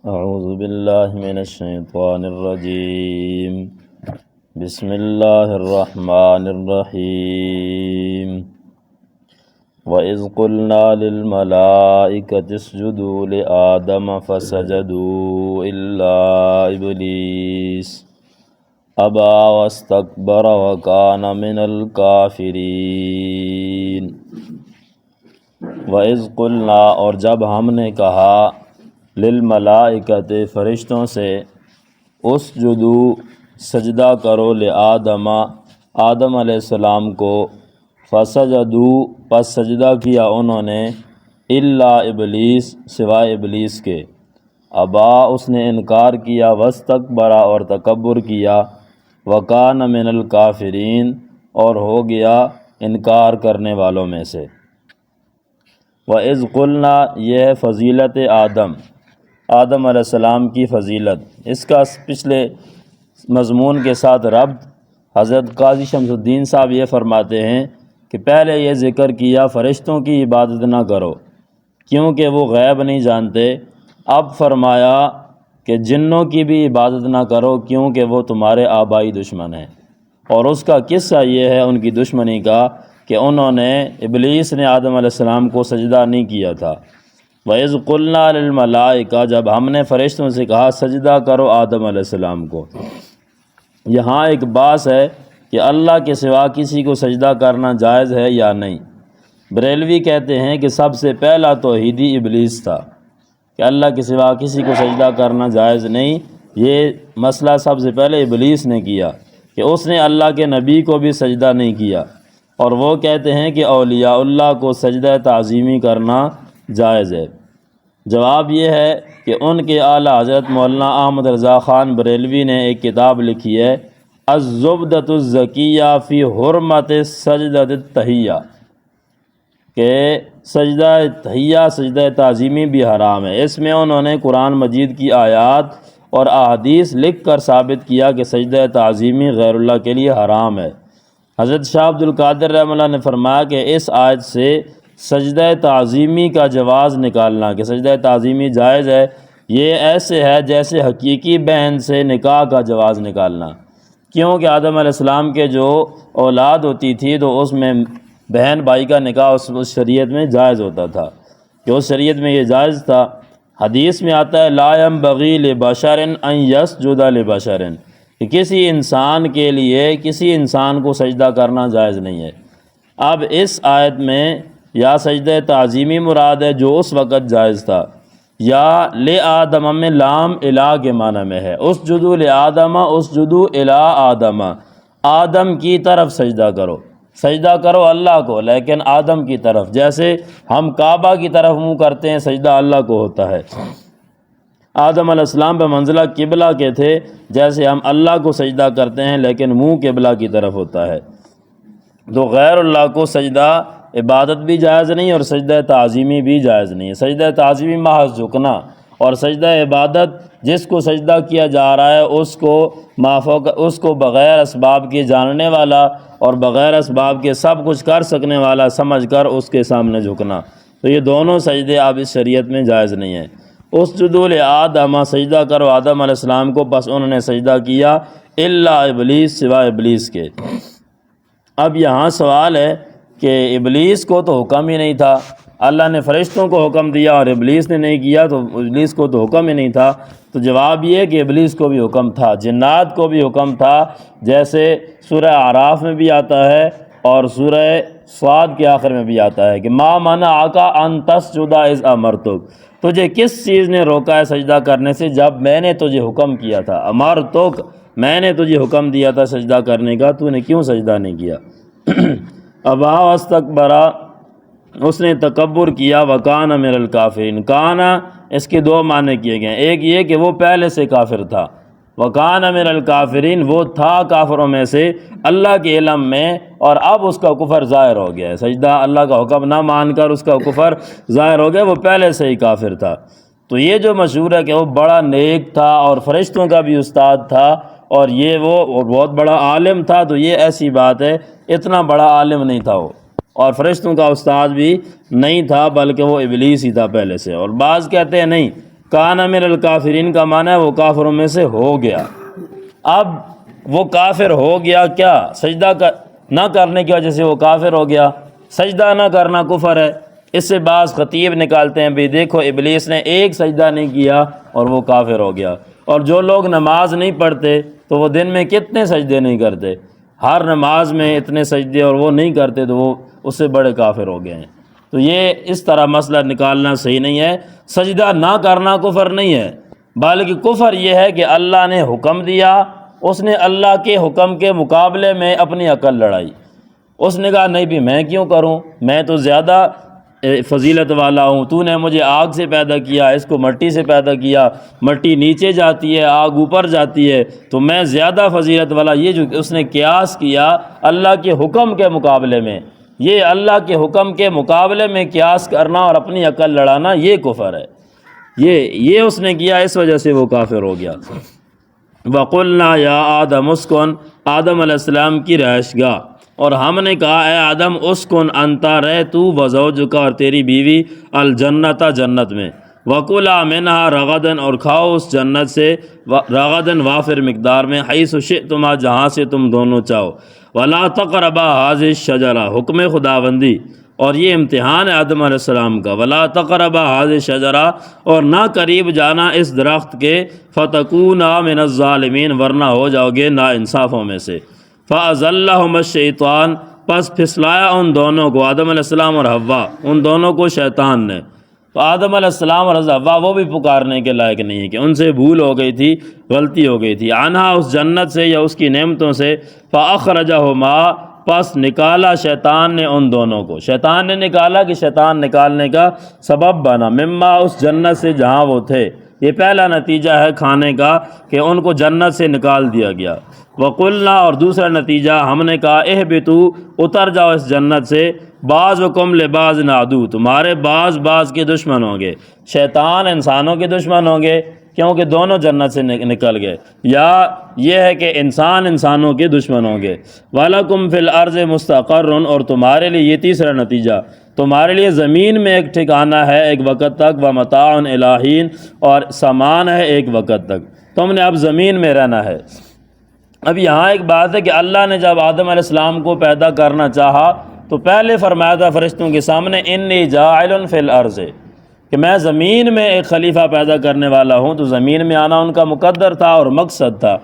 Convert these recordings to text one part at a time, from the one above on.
اعوذ باللہ من الشیطان الرجیم بسم اللہ الرحمن الرحیم وَإِذْ قُلْنَا لِلْمَلَائِكَةِ اسْجُدُوا لِآدَمَ فَسَجَدُوا إِلَّا إِبْلِيسَ أَبَى وَاسْتَكْبَرَ وَكَانَ مِنَ الْكَافِرِينَ۔ وَإِذْ قُلْنَا، اور جب ہم نے کہا، للملائکۃ فرشتوں سے، اسجدوا سجدہ کرو، لآدم آدم علیہ السلام کو، فسجدوا پس سجدہ کیا انہوں نے، الا ابلیس سوائے ابلیس کے، ابا اس نے انکار کیا، واستکبر اور تکبر کیا، وکان من الکافرین اور ہو گیا انکار کرنے والوں میں سے۔ وَإِذْ قُلْنَا یہ ہے فضیلت آدم علیہ السلام کی فضیلت، اس کا پچھلے مضمون کے ساتھ ربط حضرت قاضی شمس الدین صاحب یہ فرماتے ہیں کہ پہلے یہ ذکر کیا فرشتوں کی عبادت نہ کرو کیونکہ وہ غیب نہیں جانتے، اب فرمایا کہ جنوں کی بھی عبادت نہ کرو کیونکہ وہ تمہارے آبائی دشمن ہیں۔ اور اس کا قصہ یہ ہے ان کی دشمنی کا کہ انہوں نے، ابلیس نے آدم علیہ السلام کو سجدہ نہیں کیا تھا۔ وَإِذْ قُلْنَا لِلْمَلَائِكَةِ جب ہم نے فرشتوں سے کہا سجدہ کرو آدم علیہ السلام کو۔ یہاں ایک بات ہے کہ اللہ کے سوا کسی کو سجدہ کرنا جائز ہے یا نہیں۔ بریلوی کہتے ہیں کہ سب سے پہلا توحیدی ابلیس تھا کہ اللہ کے سوا کسی کو سجدہ کرنا جائز نہیں، یہ مسئلہ سب سے پہلے ابلیس نے کیا کہ اس نے اللہ کے نبی کو بھی سجدہ نہیں کیا، اور وہ کہتے ہیں کہ اولیاء اللہ کو سجدہ تعظیمی کرنا جائز ہے۔ جواب یہ ہے کہ ان کے اعلیٰ حضرت مولانا احمد رضا خان بریلوی نے ایک کتاب لکھی ہے، الزبدۃ الزکیہ فی حرمت سجدۃ التحیہ، کہ سجدہ تحیہ سجدہ تعظیمی بھی حرام ہے۔ اس میں انہوں نے قرآن مجید کی آیات اور احادیث لکھ کر ثابت کیا کہ سجدہ تعظیمی غیر اللہ کے لیے حرام ہے۔ حضرت شاہ عبد القادر رحمہ اللہ نے فرمایا کہ اس آیت سے سجدہ تعظیمی کا جواز نکالنا کہ سجدہ تعظیمی جائز ہے، یہ ایسے ہے جیسے حقیقی بہن سے نکاح کا جواز نکالنا، کیونکہ آدم علیہ السلام کے جو اولاد ہوتی تھی تو اس میں بہن بھائی کا نکاح اس شریعت میں جائز ہوتا تھا، کہ اس شریعت میں یہ جائز تھا۔ حدیث میں آتا ہے لا ينبغي لبشر ان يسجد لبشر، کہ کسی انسان کے لیے کسی انسان کو سجدہ کرنا جائز نہیں ہے۔ اب اس آیت میں یا سجدہ تعظیمی مراد ہے جو اس وقت جائز تھا، یا لآدم میں لام الہ کے معنی میں ہے، اسجدوا لآدم اسجدوا الی آدم، آدم کی طرف سجدہ کرو، سجدہ کرو اللہ کو لیکن آدم کی طرف، جیسے ہم کعبہ کی طرف منہ کرتے ہیں سجدہ اللہ کو ہوتا ہے۔ آدم علیہ السلام پہ منزلہ قبلہ کے تھے، جیسے ہم اللہ کو سجدہ کرتے ہیں لیکن منہ قبلہ کی طرف ہوتا ہے۔ تو غیر اللہ کو سجدہ عبادت بھی جائز نہیں اور سجدہ تعظیمی بھی جائز نہیں ہے۔ سجدہ تعظیمی محض جھکنا، اور سجدہ عبادت جس کو سجدہ کیا جا رہا ہے اس کو بغیر اسباب کے جاننے والا اور بغیر اسباب کے سب کچھ کر سکنے والا سمجھ کر اس کے سامنے جھکنا، تو یہ دونوں سجدے اب اس شریعت میں جائز نہیں ہیں۔ اسجدوا لآدم سجدہ کرو آدم علیہ السلام کو، بس انہوں نے سجدہ کیا، الا ابلیس سوائے ابلیس کے۔ اب یہاں سوال ہے کہ ابلیس کو تو حکم ہی نہیں تھا، اللہ نے فرشتوں کو حکم دیا اور ابلیس نے نہیں کیا، تو ابلیس کو تو حکم ہی نہیں تھا۔ تو جواب یہ کہ ابلیس کو بھی حکم تھا، جنات کو بھی حکم تھا، جیسے سورہ اعراف میں بھی آتا ہے اور سورہ صاد کے آخر میں بھی آتا ہے کہ ما منعک ان تسجد اذ امرتک، تجھے کس چیز نے روکا ہے سجدہ کرنے سے جب میں نے تجھے حکم کیا تھا، امرتک میں نے تجھے حکم دیا تھا سجدہ کرنے کا، تو نے کیوں سجدہ نہیں کیا؟ ابا واستکبر اس نے تکبر کیا، وکان من الکافرین، کانا اس کے دو معنی کیے گئے ہیں، ایک یہ کہ وہ پہلے سے کافر تھا، وکان من الکافرین وہ تھا کافروں میں سے اللہ کے علم میں، اور اب اس کا کفر ظاہر ہو گیا ہے، سجدہ اللہ کا حکم نہ مان کر اس کا کفر ظاہر ہو گیا، وہ پہلے سے ہی کافر تھا۔ تو یہ جو مشہور ہے کہ وہ بڑا نیک تھا اور فرشتوں کا بھی استاد تھا، اور یہ وہ بہت بڑا عالم تھا، تو یہ ایسی بات ہے، اتنا بڑا عالم نہیں تھا وہ، اور فرشتوں کا استاد بھی نہیں تھا، بلکہ وہ ابلیس ہی تھا پہلے سے۔ اور بعض کہتے ہیں نہیں، کان من الکافرین کا معنی ہے وہ کافروں میں سے ہو گیا۔ اب وہ کافر ہو گیا کیا؟ سجدہ نہ کرنے کی وجہ سے وہ کافر ہو گیا۔ سجدہ نہ کرنا کفر ہے۔ اس سے بعض خطیب نکالتے ہیں بھی دیکھو ابلیس نے ایک سجدہ نہیں کیا اور وہ کافر ہو گیا، اور جو لوگ نماز نہیں پڑھتے تو وہ دن میں کتنے سجدے نہیں کرتے، ہر نماز میں اتنے سجدے، اور وہ نہیں کرتے تو وہ اس سے بڑے کافر ہو گئے ہیں۔ تو یہ اس طرح مسئلہ نکالنا صحیح نہیں ہے۔ سجدہ نہ کرنا کفر نہیں ہے، بلکہ کفر یہ ہے کہ اللہ نے حکم دیا، اس نے اللہ کے حکم کے مقابلے میں اپنی عقل لڑائی۔ اس نے کہا نہیں بھی میں کیوں کروں، میں تو زیادہ فضیلت والا ہوں، تو نے مجھے آگ سے پیدا کیا، اس کو مٹی سے پیدا کیا، مٹی نیچے جاتی ہے آگ اوپر جاتی ہے، تو میں زیادہ فضیلت والا۔ یہ جو اس نے قیاس کیا اللہ کے حکم کے مقابلے میں، یہ اللہ کے حکم کے مقابلے میں قیاس کرنا اور اپنی عقل لڑانا یہ کفر ہے۔ یہ اس نے کیا، اس وجہ سے وہ کافر ہو گیا۔ وَقُلْنَا يَا آدَمُ اسْكُنْ، آدم علیہ السلام کی رہائش گاہ، اور ہم نے کہا اے آدم اسکن انتا رہ تو وزوجک اور تیری بیوی الجنت جنت میں، وَكُلَا مِنْهَا رَغَدًا اور کھاؤ اس جنت سے رغداً وافر مقدار میں، حیث شئتما جہاں سے تم دونوں چاہو، وَلَا تَقْرَبَا هَذِهِ الشَّجَرَةَ حکم خداوندی، اور یہ امتحان ہے آدم علیہ السلام کا، وَلَا تَقْرَبَا هَذِهِ الشَّجَرَةَ اور نہ قریب جانا اس درخت کے، فَتَكُونَا مِنَ الظَّالِمِينَ ورنہ ہو جاؤ گے ناانصافوں میں سے۔ فَأَزَلَّهُمَا الشَّيْطَانُ پس پھسلایا ان دونوں کو، آدم علیہ السلام اور حوا، ان دونوں کو شیطان نے۔ تو آدم علیہ السلام اور حوا وہ بھی پکارنے کے لائق نہیں ہے کہ ان سے بھول ہو گئی تھی، غلطی ہو گئی تھی، عنہا اس جنت سے یا اس کی نعمتوں سے، فَأَخْرَجَهُمَا پس نکالا شیطان نے ان دونوں کو، شیطان نے نکالا کہ شیطان نکالنے کا سبب بنا، مما اس جنت سے جہاں وہ تھے۔ یہ پہلا نتیجہ ہے کھانے کا کہ ان کو جنت سے نکال دیا گیا۔ وَقُلْنَا اور دوسرا نتیجہ ہم نے کہا اہبطوا اتر جاؤ اس جنت سے، بعضکم لبعض عدو تمہارے بعض کے دشمن ہوں گے، شیطان انسانوں کے دشمن ہوں گے کیونکہ دونوں جنت سے نکل گئے، یا یہ ہے کہ انسان انسانوں کے دشمن ہوں گے۔ وَلَكُمْ فِي الْأَرْضِ مُسْتَقَرٌّ اور تمہارے لیے یہ تیسرا نتیجہ، تمہارے لیے زمین میں ایک ٹھکانہ ہے ایک وقت تک، وَمَتَاعٌ إِلَىٰ حِينٍ اور سامان ہے ایک وقت تک، تم نے اب زمین میں رہنا ہے۔ اب یہاں ایک بات ہے کہ اللہ نے جب آدم علیہ السلام کو پیدا کرنا چاہا تو پہلے فرمایا تھا فرشتوں کے سامنے انی جاعل فی الارض، کہ میں زمین میں ایک خلیفہ پیدا کرنے والا ہوں، تو زمین میں آنا ان کا مقدر تھا اور مقصد تھا۔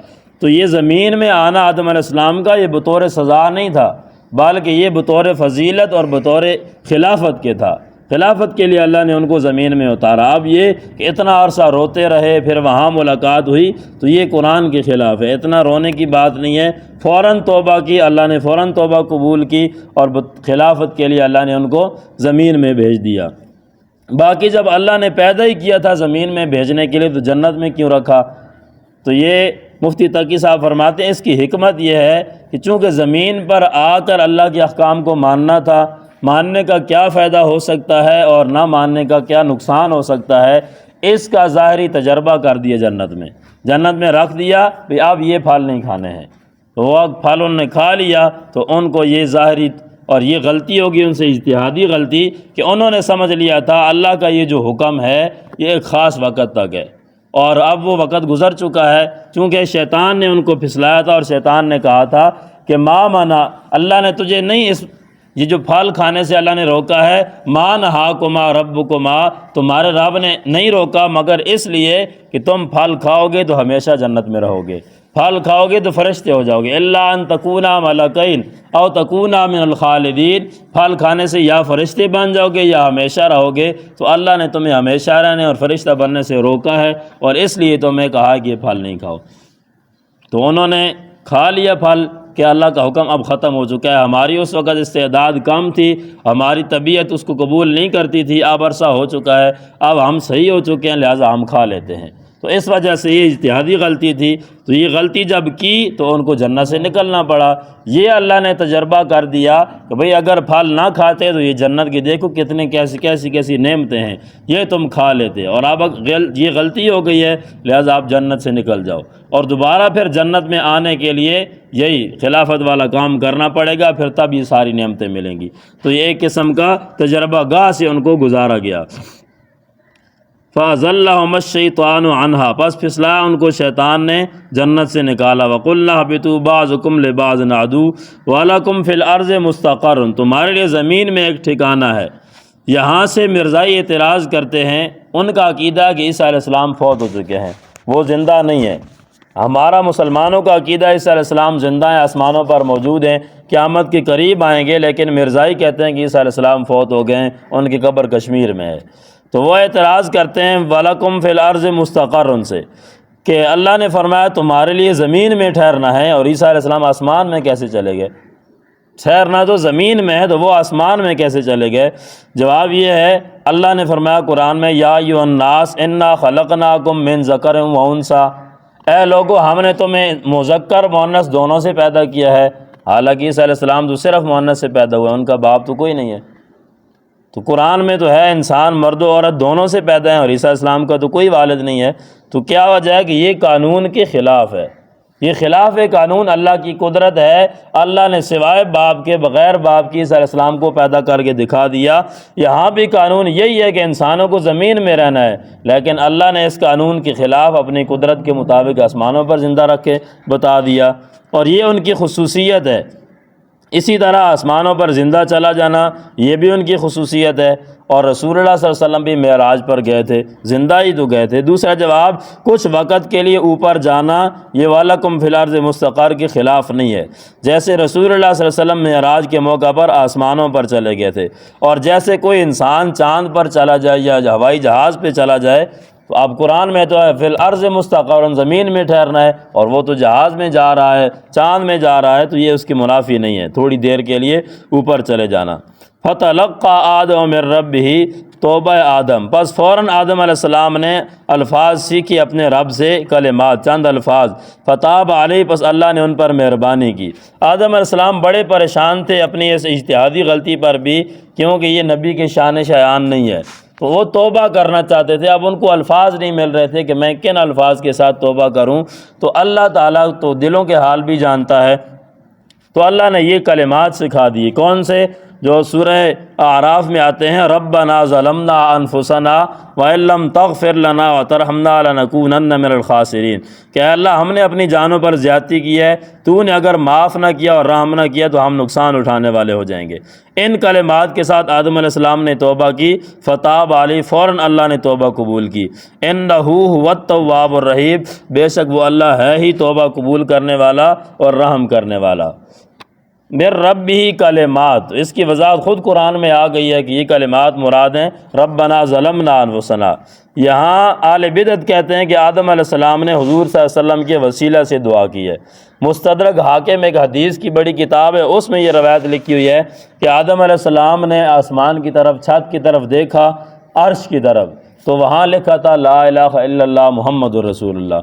تو یہ زمین میں آنا آدم علیہ السلام کا یہ بطور سزا نہیں تھا، بلکہ یہ بطور فضیلت اور بطور خلافت کے تھا۔ خلافت کے لیے اللہ نے ان کو زمین میں اتارا۔ اب یہ کہ اتنا عرصہ روتے رہے پھر وہاں ملاقات ہوئی تو یہ قرآن کے خلاف ہے، اتنا رونے کی بات نہیں ہے۔ فوراً توبہ کی، اللہ نے فوراً توبہ قبول کی، اور خلافت کے لیے اللہ نے ان کو زمین میں بھیج دیا۔ باقی جب اللہ نے پیدا ہی کیا تھا زمین میں بھیجنے کے لیے تو جنت میں کیوں رکھا؟ تو یہ مفتی تقی صاحب فرماتے ہیں اس کی حکمت یہ ہے کہ چونکہ زمین پر آ کر اللہ کے احکام کو ماننا تھا، ماننے کا کیا فائدہ ہو سکتا ہے اور نہ ماننے کا کیا نقصان ہو سکتا ہے، اس کا ظاہری تجربہ کر دیا جنت میں رکھ دیا کہ اب یہ پھل نہیں کھانے ہیں، تو وہ پھل انہوں نے کھا لیا تو ان کو یہ ظاہری، اور یہ غلطی ہوگی ان سے اجتہادی غلطی کہ انہوں نے سمجھ لیا تھا اللہ کا یہ جو حکم ہے یہ ایک خاص وقت تک ہے، اور اب وہ وقت گزر چکا ہے، چونکہ شیطان نے ان کو پھسلایا تھا اور شیطان نے کہا تھا کہ ما منع، اللہ نے تجھے نہیں یہ جو پھل کھانے سے اللہ نے روکا ہے، ما نہاکما ربکما، تمہارے رب نے نہیں روکا مگر اس لیے کہ تم پھل کھاؤ گے تو ہمیشہ جنت میں رہو گے، پھل کھاؤ گے تو فرشتے ہو جاؤ گے، الا ان تکونا ملکین او تکونا من الخالدین، پھل کھانے سے یا فرشتے بن جاؤ گے یا ہمیشہ رہو گے، تو اللہ نے تمہیں ہمیشہ رہنے اور فرشتہ بننے سے روکا ہے، اور اس لیے تمہیں کہا کہ یہ پھل نہیں کھاؤ۔ تو انہوں نے کھا لیا پھل کہ اللہ کا حکم اب ختم ہو چکا ہے، ہماری اس وقت استعداد کم تھی، ہماری طبیعت اس کو قبول نہیں کرتی تھی، اب عرصہ ہو چکا ہے، اب ہم صحیح ہو چکے ہیں لہٰذا ہم کھا لیتے ہیں۔ تو اس وجہ سے یہ اجتہادی غلطی تھی، تو یہ غلطی جب کی تو ان کو جنت سے نکلنا پڑا۔ یہ اللہ نے تجربہ کر دیا کہ بھئی اگر پھل نہ کھاتے تو یہ جنت کی دیکھو کتنے کیسی نعمتیں ہیں، یہ تم کھا لیتے، اور اب یہ غلطی ہو گئی ہے لہٰذا آپ جنت سے نکل جاؤ، اور دوبارہ پھر جنت میں آنے کے لیے یہی خلافت والا کام کرنا پڑے گا، پھر تب یہ ساری نعمتیں ملیں گی۔ تو یہ ایک قسم کا تجربہ گاہ سے ان کو گزارا گیا۔ فَأَزَلَّهُمَا الشَّيْطَانُ عَنْهَا، پس پھسلایا ان کو شیطان نے جنت سے نکالا۔ وَقُلْنَا اهْبِطُوا بَعْضُكُمْ لِبَعْضٍ عَدُوٌّ وَلَكُمْ فِي الْأَرْضِ مُسْتَقَرٌّ، تمہارے لیے زمین میں ایک ٹھکانہ ہے۔ یہاں سے مرزائی اعتراض کرتے ہیں، ان کا عقیدہ ہے کہ عیسیٰ علیہ السلام فوت ہو چکے ہیں، وہ زندہ نہیں ہے۔ ہمارا مسلمانوں کا عقیدہ عیسیٰ علیہ السلام زندہ ہیں، آسمانوں پر موجود ہیں، قیامت کے قریب آئیں گے، لیکن مرزائی کہتے ہیں کہ عیسیٰ علیہ السلام فوت ہو گئے ہیں، ان کی قبر کشمیر میں ہے۔ تو وہ اعتراض کرتے ہیں وَلَكُمْ فِي الْأَرْضِ مُسْتَقَرٌّ سے، کہ اللہ نے فرمایا تمہارے لیے زمین میں ٹھہرنا ہے، اور عیسیٰ علیہ السلام آسمان میں کیسے چلے گئے؟ ٹھہرنا تو زمین میں ہے، تو وہ آسمان میں کیسے چلے گئے؟ جواب یہ ہے، اللہ نے فرمایا قرآن میں یا ایھا الناس انا خلقناکم من ذکر و انثی، اے لوگو ہم نے تمہیں مذکر مؤنث دونوں سے پیدا کیا ہے۔ حالانکہ عیسیٰ علیہ السلام تو صرف مؤنث سے پیدا ہوئے، ان کا باپ تو کوئی نہیں ہے۔ تو قرآن میں تو ہے انسان مرد و عورت دونوں سے پیدا ہیں، اور عیسیٰ علیہ السلام کا تو کوئی والد نہیں ہے۔ تو کیا وجہ ہے کہ یہ قانون کے خلاف ہے، یہ خلاف قانون اللہ کی قدرت ہے۔ اللہ نے سوائے باپ کے، بغیر باپ کی عیسیٰ علیہ السلام کو پیدا کر کے دکھا دیا۔ یہاں بھی قانون یہی ہے کہ انسانوں کو زمین میں رہنا ہے، لیکن اللہ نے اس قانون کے خلاف اپنی قدرت کے مطابق آسمانوں پر زندہ رکھ کے بتا دیا، اور یہ ان کی خصوصیت ہے۔ اسی طرح آسمانوں پر زندہ چلا جانا یہ بھی ان کی خصوصیت ہے، اور رسول اللہ صلی اللہ علیہ وسلم بھی معراج پر گئے تھے، زندہ ہی تو گئے تھے۔ دوسرا جواب، کچھ وقت کے لیے اوپر جانا یہ وَلَكُمْ فِي الْأَرْضِ مُسْتَقَرٌ کے خلاف نہیں ہے۔ جیسے رسول اللہ صلی اللہ علیہ وسلم معراج کے موقع پر آسمانوں پر چلے گئے تھے، اور جیسے کوئی انسان چاند پر چلا جائے یا ہوائی جہاز پہ چلا جائے، تو اب قرآن میں تو ہے فی الارض مستقر، زمین میں ٹھہرنا ہے، اور وہ تو جہاز میں جا رہا ہے، چاند میں جا رہا ہے، تو یہ اس کی منافی نہیں ہے تھوڑی دیر کے لیے اوپر چلے جانا۔ فتلقى آدم من ربه، توبہ آدم، پس فوراً آدم علیہ السلام نے الفاظ سیکھی اپنے رب سے، کلمات، چند الفاظ۔ فتاب علیہ، پس اللہ نے ان پر مہربانی کی۔ آدم علیہ السلام بڑے پریشان تھے اپنی اس اجتہادی غلطی پر بھی، کیونکہ یہ نبی کے شان شایان نہیں ہے، تو وہ توبہ کرنا چاہتے تھے۔ اب ان کو الفاظ نہیں مل رہے تھے کہ میں کن الفاظ کے ساتھ توبہ کروں، تو اللہ تعالیٰ تو دلوں کے حال بھی جانتا ہے، تو اللہ نے یہ کلمات سکھا دیے۔ کون سے؟ جو سورہ اعراف میں آتے ہیں، ربنا ظلمنا انفسنا وان لم تغفر لنا وترحمنا لنکونن من الخاسرین، کہ اے اللہ ہم نے اپنی جانوں پر زیادتی کی ہے، تو نے اگر معاف نہ کیا اور رحم نہ کیا تو ہم نقصان اٹھانے والے ہو جائیں گے۔ ان کلمات کے ساتھ آدم علیہ السلام نے توبہ کی، فتاب علیہ، فوراً اللہ نے توبہ قبول کی۔ انہ هو التواب الرحیم، بے شک وہ اللہ ہے ہی توبہ قبول کرنے والا اور رحم کرنے والا۔ من ربہ کلمات، اس کی وضاحت خود قرآن میں آ گئی ہے کہ یہ کلمات مراد ہیں ربنا ظلمنا انفسنا۔ یہاں اہل بدعت کہتے ہیں کہ آدم علیہ السلام نے حضور صلی اللہ علیہ وسلم کے وسیلہ سے دعا کی ہے۔ مستدرک حاکم ایک حدیث کی بڑی کتاب ہے، اس میں یہ روایت لکھی ہوئی ہے کہ آدم علیہ السلام نے آسمان کی طرف، چھت کی طرف دیکھا، عرش کی طرف، تو وہاں لکھا تھا لا الہ الا اللہ محمد رسول اللہ۔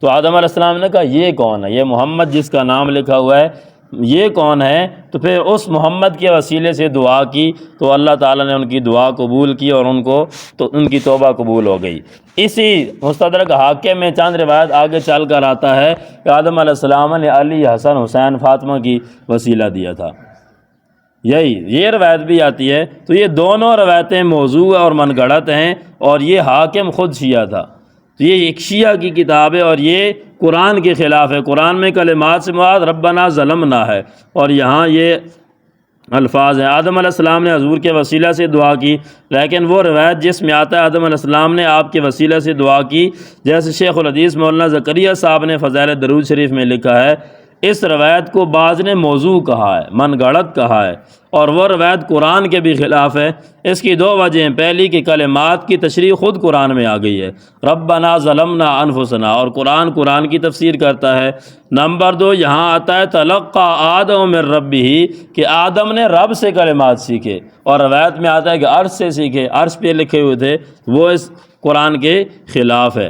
تو آدم علیہ السلام نے کہا یہ کون ہے؟ یہ محمد جس کا نام لکھا ہوا ہے یہ کون ہے؟ تو پھر اس محمد کے وسیلے سے دعا کی، تو اللہ تعالیٰ نے ان کی دعا قبول کی، اور ان کی توبہ قبول ہو گئی۔ اسی مستدرک حاکم میں چند روایت آگے چل کر آتا ہے کہ آدم علیہ السلام نے علی، حسن، حسین، فاطمہ کی وسیلہ دیا تھا، یہ روایت بھی آتی ہے۔ تو یہ دونوں روایتیں موضوع اور من گھڑت ہیں، اور یہ حاکم خود شیعہ تھا، تو یہ ایک شیعہ کی کتاب ہے، اور یہ قرآن کے خلاف ہے۔ قرآن میں کلمات سے مراد ربنا ظلمنا ہے، اور یہاں یہ الفاظ ہیں۔ آدم علیہ السلام نے حضور کے وسیلہ سے دعا کی، لیکن وہ روایت جس میں آتا ہے آدم علیہ السلام نے آپ کے وسیلہ سے دعا کی، جیسے شیخ الحدیث مولانا زکریا صاحب نے فضائل درود شریف میں لکھا ہے، اس روایت کو بعض نے موضوع کہا ہے، من گھڑت کہا ہے، اور وہ روایت قرآن کے بھی خلاف ہے۔ اس کی دو وجہ ہیں، پہلی کہ کلمات کی تشریح خود قرآن میں آ گئی ہے، ربنا ظلمنا انفسنا، اور قرآن کی تفسیر کرتا ہے۔ نمبر دو، یہاں آتا ہے تلقى آدم من ربہ، کہ آدم نے رب سے کلمات سیکھے، اور روایت میں آتا ہے کہ عرش سے سیکھے، عرش پہ لکھے ہوئے تھے، وہ اس قرآن کے خلاف ہے۔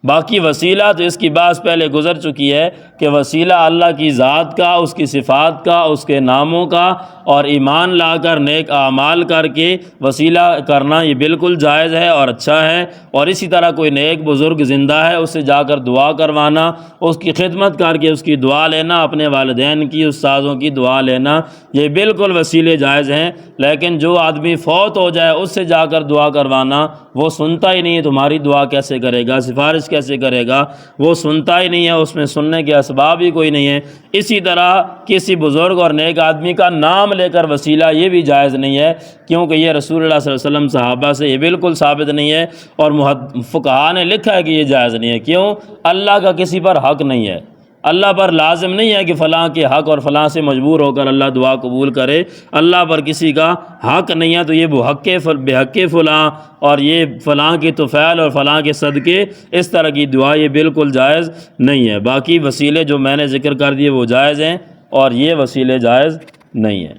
باقی وسیلہ تو اس کی بات پہلے گزر چکی ہے کہ وسیلہ اللہ کی ذات کا، اس کی صفات کا، اس کے ناموں کا، اور ایمان لا کر نیک اعمال کر کے وسیلہ کرنا یہ بالکل جائز ہے اور اچھا ہے۔ اور اسی طرح کوئی نیک بزرگ زندہ ہے اس سے جا کر دعا کروانا، اس کی خدمت کر کے اس کی دعا لینا، اپنے والدین کی، استاذوں کی دعا لینا، یہ بالکل وسیلے جائز ہیں۔ لیکن جو آدمی فوت ہو جائے اس سے جا کر دعا کروانا، وہ سنتا ہی نہیں ہے، تمہاری دعا کیسے کرے گا، سفارش کیسے کرے گا، وہ سنتا ہی نہیں ہے، اس میں سننے کے اسباب ہی کوئی نہیں ہے۔ اسی طرح کسی بزرگ اور نیک آدمی کا نام لے کر وسیلہ یہ بھی جائز نہیں ہے، کیونکہ یہ رسول اللہ صلی اللہ علیہ وسلم صحابہ سے یہ بالکل ثابت نہیں ہے، اور فقہاء نے لکھا ہے کہ یہ جائز نہیں ہے۔ کیوں؟ اللہ کا کسی پر حق نہیں ہے، اللہ پر لازم نہیں ہے کہ فلاں کے حق اور فلاں سے مجبور ہو کر اللہ دعا قبول کرے، اللہ پر کسی کا حق نہیں ہے، تو یہ بے حق فلاں اور یہ فلاں کی طفیل اور فلاں کے صدقے، اس طرح کی دعا یہ بالکل جائز نہیں ہے۔ باقی وسیلے جو میں نے ذکر کر دیے وہ جائز ہیں، اور یہ وسیلے جائز نہیں ہیں۔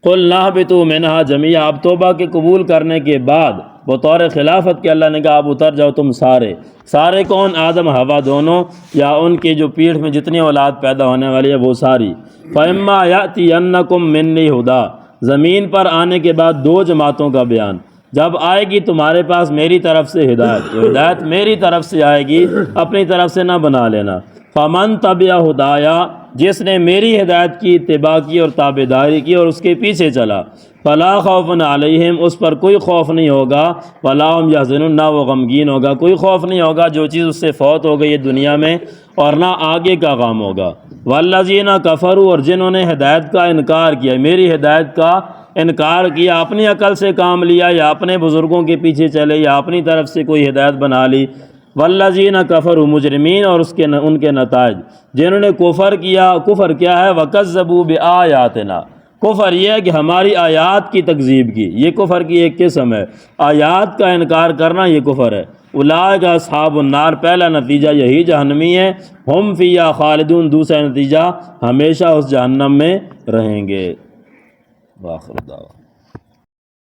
قُلْ نَهْبِطُوا مِنْهَا جَمِيعًا، آپ توبہ کے قبول کرنے کے بعد بطور خلافت کے اللہ نے کہا آپ اتر جاؤ تم سارے کون؟ آدم حوا دونوں، یا ان کی جو پیٹھ میں جتنی اولاد پیدا ہونے والی ہے وہ ساری۔ فَإِمَّا يَأْتِيَنَّكُم مِّنِّي هُدًى، زمین پر آنے کے بعد دو جماعتوں کا بیان۔ جب آئے گی تمہارے پاس میری طرف سے ہدایت میری طرف سے آئے گی، اپنی طرف سے نہ بنا لینا۔ فَمَن تَبِعَ هُدَايَا، جس نے میری ہدایت کی اتباع کی اور تابعداری کی اور اس کے پیچھے چلا، فَلَا خَوْفٌ عَلَيْهِمْ، اس پر کوئی خوف نہیں ہوگا، وَلَا هُمْ يَحْزَنُونَ، نہ وہ غمگین ہوگا، کوئی خوف نہیں ہوگا جو چیز اس سے فوت ہو گئی ہے دنیا میں، اور نہ آگے کا غم ہوگا۔ وَالَّذِينَ كَفَرُوا، اور جنہوں نے ہدایت کا انکار کیا، میری ہدایت کا انکار کیا، اپنی عقل سے کام لیا یا اپنے بزرگوں کے پیچھے چلے یا اپنی طرف سے کوئی ہدایت بنا لی۔ والذین کفروا، مجرمین اور ان کے نتائج، جنہوں نے کفر کیا۔ کفر کیا ہے؟ وکذبوا بآیاتنا، کفر یہ ہے کہ ہماری آیات کی تکذیب کی، یہ کفر کی ایک قسم ہے، آیات کا انکار کرنا یہ کفر ہے۔ اولئک اصحاب النار، پہلا نتیجہ یہی جہنمی ہے، ہم فیہا خالدون، دوسرا نتیجہ ہمیشہ اس جہنم میں رہیں گے۔ وآخر دعوانا